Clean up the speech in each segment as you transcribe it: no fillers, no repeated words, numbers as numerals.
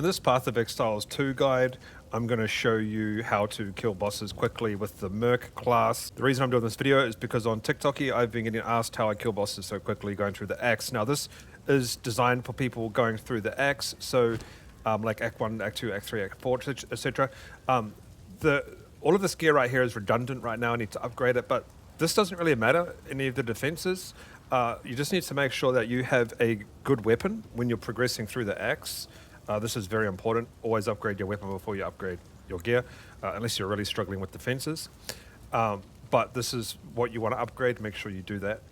In this Path of Exiles 2 guide, I'm going to show you how to kill bosses quickly with the Merc class. The reason I'm doing this video is because on TikTok I've been getting asked how I kill bosses so quickly going through the Axe. Now this is designed for people going through the Axe, so like Act 1, Act 2, Act 3, Act 4, etc. All of this gear right here is redundant right now. I need to upgrade it, but this doesn't really matter, any of the defenses. You just need to make sure that you have a good weapon when you're progressing through the Axe. This is very important. Always upgrade your weapon before you upgrade your gear, unless you're really struggling with defenses. But this is what you want to upgrade. Make sure you do that.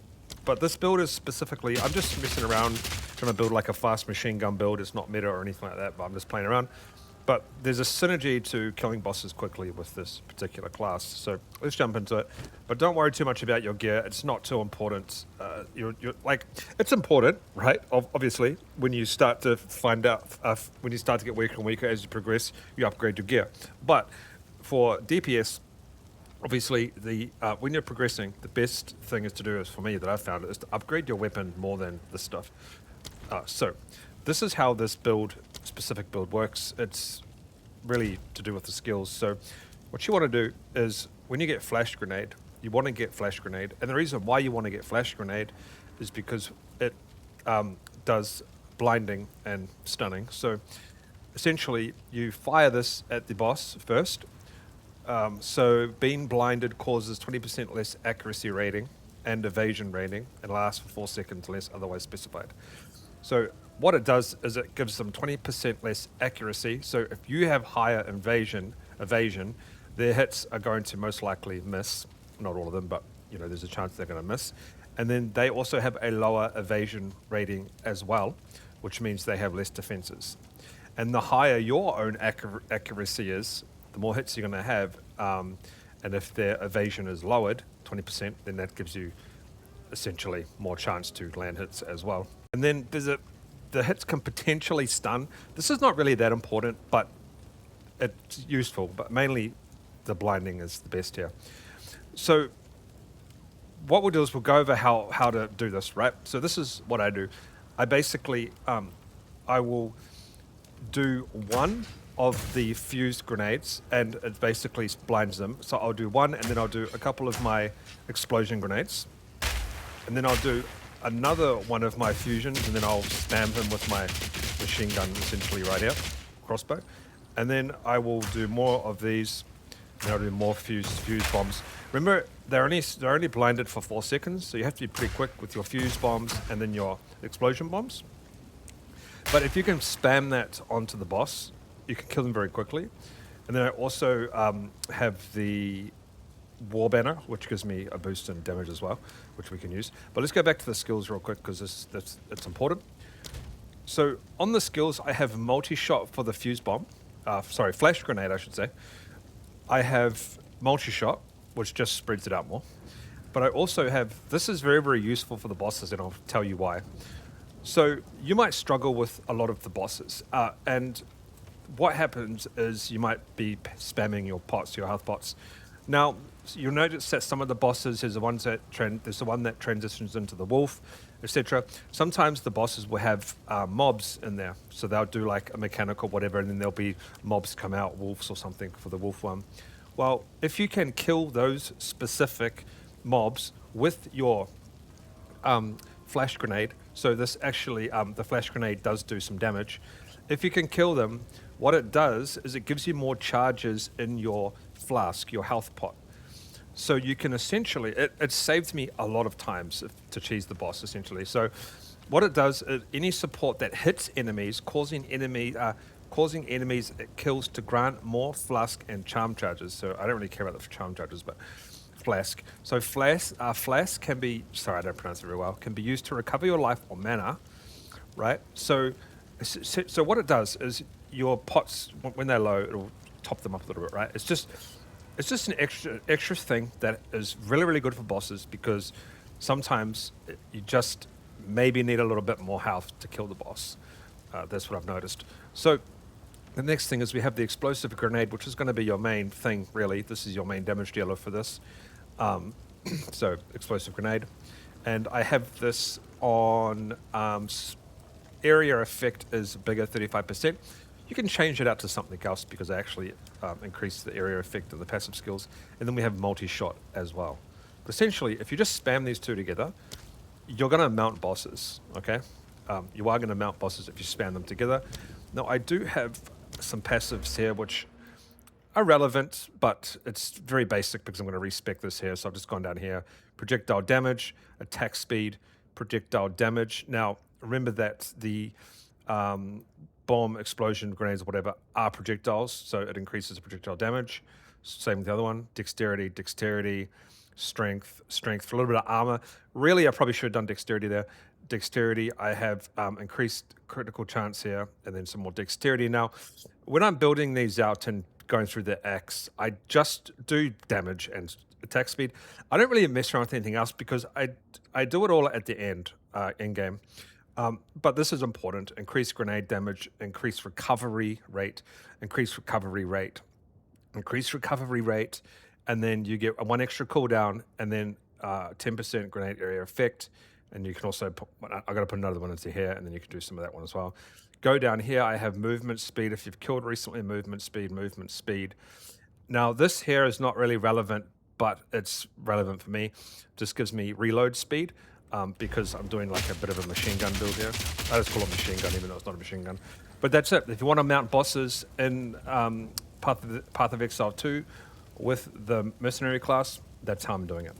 But this build is specifically, I'm just messing around, trying to build like a fast machine gun build. It's not meta or anything like that, but I'm just playing around. But there's a synergy to killing bosses quickly with this particular class. So let's jump into it. But don't worry too much about your gear. It's not too important. You're like, it's important, right? Obviously, when you start to find out, when you start to get weaker and weaker as you progress, you upgrade your gear. But for DPS, obviously, when you're progressing, the best thing is to do, is for me that I've found, is to upgrade your weapon more than this stuff. So this is how this specific build works. It's really to do with the skills. So what you want to do is when you get Flash Grenade, you want to get Flash Grenade. And the reason why you want to get Flash Grenade is because it does blinding and stunning. So essentially you fire this at the boss first. So being blinded causes 20% less accuracy rating and evasion rating and lasts for 4 seconds unless otherwise specified. So what it does is it gives them 20% less accuracy. So if you have higher evasion, their hits are going to most likely miss. Not all of them, but you know, there's a chance they're going to miss. And then they also have a lower evasion rating as well, which means they have less defenses. And the higher your own accuracy is, the more hits you're going to have. And if their evasion is lowered, 20%, then that gives you essentially more chance to land hits as well. And then the hits can potentially stun. This is not really that important, but it's useful. But mainly the blinding is the best here. So what we'll do is we'll go over how to do this, right? So this is what I do. I basically, I will do one of the fused grenades and it basically blinds them. So I'll do one and then I'll do a couple of my explosion grenades. And then I'll do another one of my fusions and then I'll spam him with my machine gun essentially right here, crossbow. And then I will do more of these and I'll do more fused bombs. Remember, they're only blinded for 4 seconds, so you have to be pretty quick with your fused bombs and then your explosion bombs. But if you can spam that onto the boss, you can kill them very quickly. And then I also have the War Banner, which gives me a boost in damage as well, which we can use. But let's go back to the skills real quick because it's important. So on the skills, I have multi-shot for the fuse bomb. Sorry, flash grenade, I should say. I have multi-shot, which just spreads it out more. But I also have, this is very, very useful for the bosses, and I'll tell you why. So you might struggle with a lot of the bosses, and what happens is you might be spamming your pots, your health pots. Now, you'll notice that some of the bosses, there's the one that transitions into the wolf, etc. Sometimes the bosses will have mobs in there. So they'll do like a mechanic or whatever, and then there'll be mobs come out, wolves or something for the wolf one. Well, if you can kill those specific mobs with your flash grenade, so this actually, the flash grenade does do some damage. If you can kill them, what it does is it gives you more charges in your flask, your health pot. So you can essentially, it saved me a lot of times to cheese the boss essentially. So what it does is any support that hits enemies, causing enemies it kills to grant more flask and charm charges. So I don't really care about the charm charges, but flask. So flask can be, sorry I don't pronounce it very well, can be used to recover your life or mana, right? So what it does is your pots, when they're low, it'll top them up a little bit, right? It's just an extra thing that is really, really good for bosses because sometimes you just maybe need a little bit more health to kill the boss. That's what I've noticed. So the next thing is we have the explosive grenade, which is going to be your main thing, really. This is your main damage dealer for this. So explosive grenade. And I have this on area effect is bigger, 35%. You can change it out to something else because they actually increase the area effect of the passive skills. And then we have multi-shot as well. But essentially, if you just spam these two together, you're going to mount bosses, okay? You are going to mount bosses if you spam them together. Now, I do have some passives here which are relevant, but it's very basic because I'm going to respec this here. So I've just gone down here. Projectile damage, attack speed, projectile damage. Now, remember that the bomb, explosion, grenades, whatever, are projectiles, so it increases the projectile damage. Same with the other one. Dexterity, dexterity, strength, strength, for a little bit of armor. Really, I probably should have done dexterity there. Dexterity, I have increased critical chance here, and then some more dexterity. Now, when I'm building these out and going through the axe, I just do damage and attack speed. I don't really mess around with anything else because I do it all at the end, in game. But this is important. Increase grenade damage, increase recovery rate, increase recovery rate, increase recovery rate, and then you get one extra cooldown, and then 10% grenade area effect. And you can also put, I've got to put another one into here, and then you can do some of that one as well. Go down here, I have movement speed. If you've killed recently, movement speed, movement speed. Now, this here is not really relevant, but it's relevant for me. Just gives me reload speed. Because I'm doing like a bit of a machine gun build here. I just call it machine gun, even though it's not a machine gun. But that's it. If you want to mount bosses in Path of Exile 2 with the Mercenary class, that's how I'm doing it.